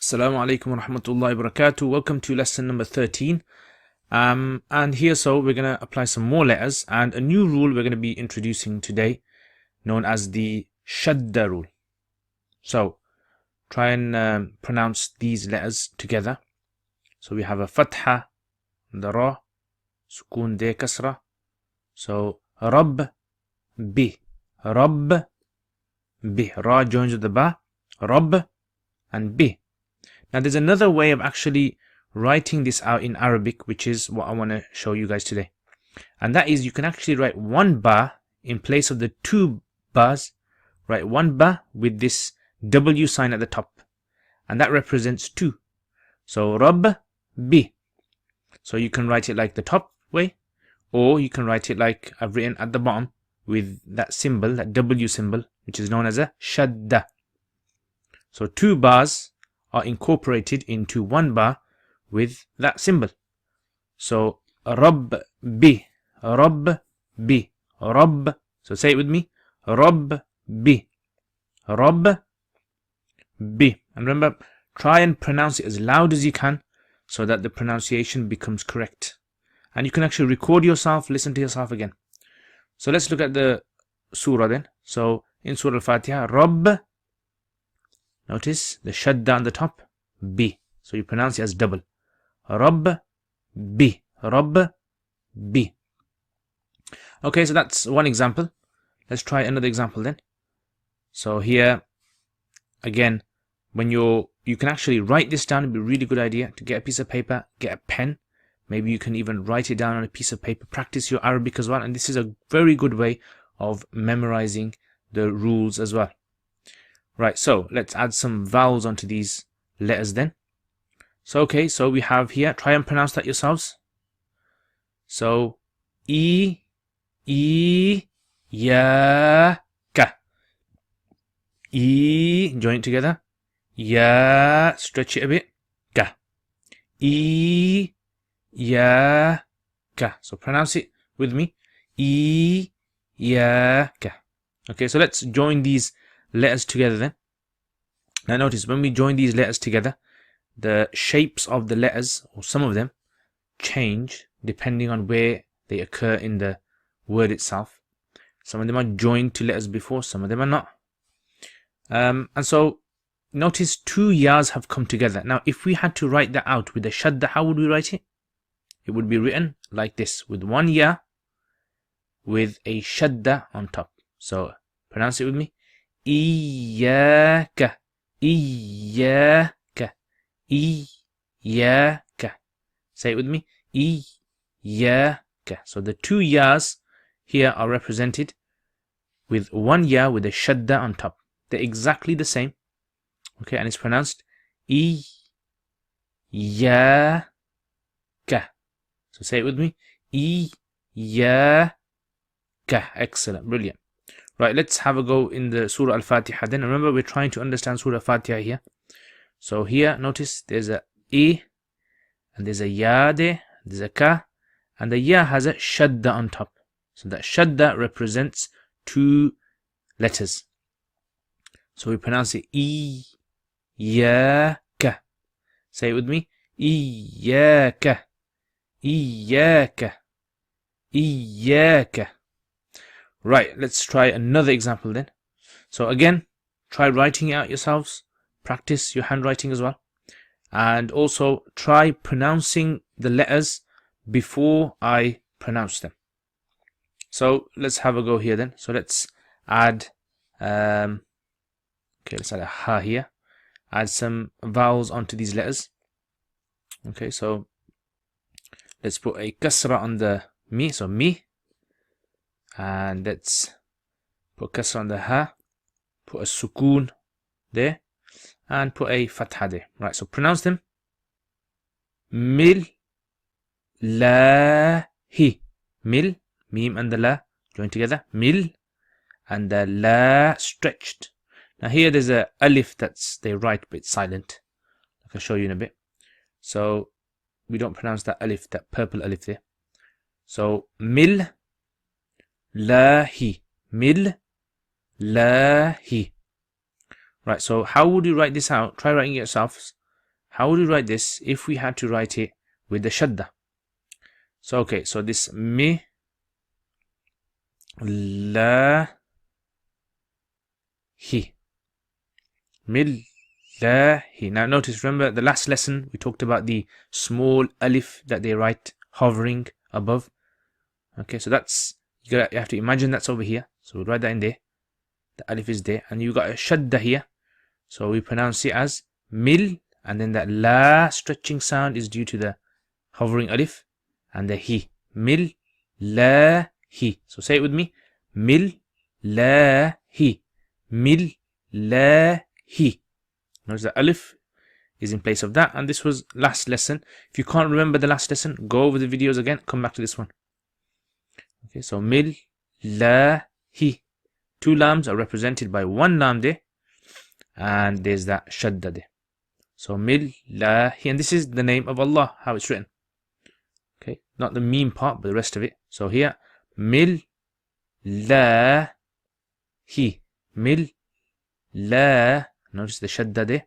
Assalamu alaikum wa rahmatullahi wa barakatuh. Welcome to lesson number 13. And here, we're going to apply some more letters and a new rule we're going to be introducing today, known as the shadda rule. So, try and pronounce these letters together. So, we have a fatha, the ra, sukun de kasra. So, rab, bi, rab, bi. Ra joins with the ba, rab, and bi. Now there's another way of actually writing this out in Arabic, which is what I want to show you guys today. And that is, you can actually write one ba in place of the two bas. Write one ba with this W sign at the top. And that represents two. So Rabb bi. So you can write it like the top way, or you can write it like I've written at the bottom with that symbol, that W symbol, which is known as a shadda. So two bars are incorporated into one bar with that symbol. So Rabb bi, Rabb bi, Rabb. So say it with me, Rabb bi, Rabb bi. And remember, try and pronounce it as loud as you can so that the pronunciation becomes correct. And you can actually record yourself, listen to yourself again. So let's look at the surah then. So in Surah Al-Fatiha, Rabb. Notice the shadda on the top, bi. So you pronounce it as double. Rabb bi, Rabb bi. Okay, so that's one example. Let's try another example then. So here, again, when you can actually write this down, it'd be a really good idea to get a piece of paper, get a pen. Maybe you can even write it down on a piece of paper, practice your Arabic as well. And this is a very good way of memorizing the rules as well. Right, so let's add some vowels onto these letters then. So, okay, so we have here, try and pronounce that yourselves. So, ya, ka. Join it together. Ya, stretch it a bit. Ka. Ya, ka. So pronounce it with me. Ya, ka. Okay, so let's join these letters together then. Now notice, when we join these letters together, the shapes of the letters, or some of them, change depending on where they occur in the word itself. Some of them are joined to letters before, some of them are not. And so notice two yas have come together. Now if we had to write that out with a shadda, how would we write it? It would be written like this, with one ya with a shadda on top. So pronounce it with me. Iyaka, Iyaka, Iyaka. Say it with me. Iyaka. So the two yas here are represented with one ya with a shadda on top. They're exactly the same. Okay, and it's pronounced Iyaka. So say it with me. Iyaka. Excellent, brilliant. Right, let's have a go in the Surah Al-Fatiha. Then remember, we're trying to understand Surah Al-Fatiha here. So here, notice there's a I, and there's a ya there, there's a ka, and the ya has a shadda on top. So that shadda represents two letters. So we pronounce it I-ya-ka. Say it with me. I-ya-ka. I-ya-ka. I-ya-ka. Right, let's try another example then. So again, try writing it out yourselves. Practice your handwriting as well. And also try pronouncing the letters before I pronounce them. So let's have a go here then. So let's add, let's add a ha here. Add some vowels onto these letters. Okay, so let's put a kasra on the mi, so mi. And let's put kasra on the ha, put a sukoon there, and put a fatha there. Right, so pronounce them. Mil, la, hi. Mil, mim and the la join together. Mil, and the la stretched. Now here there's a alif they write, but it's silent. I'll show you in a bit. So we don't pronounce that alif, that purple alif there. So mil, lahi, mil, lahi. Right, so how would you write this out? Try writing it yourself. how would we write this if we had to write it with the shadda? So okay, so this mi la hi, millahi. Now notice, remember the last lesson we talked about the small alif that they write hovering above. Okay, so that's, you have to imagine that's over here. So we'll write that in there. The alif is there, and you got a shadda here. So we pronounce it as mil, and then that la stretching sound is due to the hovering alif, and the hi. Mil la hi. So say it with me. Mil la hi. Mil la hi. Notice the alif is in place of that, and this was last lesson. If you can't remember the last lesson, go over the videos again, come back to this one. Okay, so mil la hi. Two lams are represented by one lam there, and there's that shadda there. So mil la hi, and this is the name of Allah, how it's written. Okay, not the meme part, but the rest of it. So here, mil la hi. Mil la. Notice the shadda there.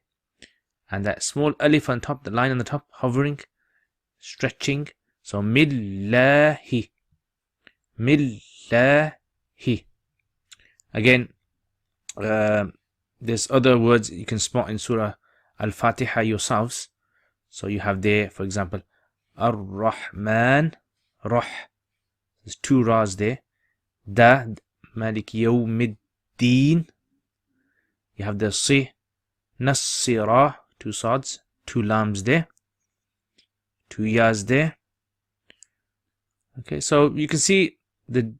And that small alif on top, the line on the top, hovering, stretching. So millahi. Millahi. Again, there's other words you can spot in Surah Al-Fatiha yourselves. So you have there, for example, Ar-Rahman, Rah. There's two Ra's there. Da, Malik Yawmiddin. You have the Si, Nasira, two Sads, two Lams there, two Yas there. Okay, so you can see the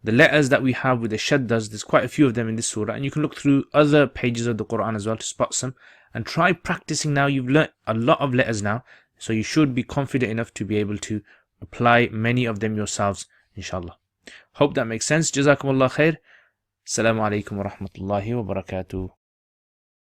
letters that we have with the shaddas. There's quite a few of them in this surah, and you can look through other pages of the Quran as well to spot some, and try practicing now. You've learnt a lot of letters now, so you should be confident enough to be able to apply many of them yourselves, inshallah. Hope that makes sense. Jazakumullah khair. Assalamu alaikum wa rahmatullahi wa barakatuh.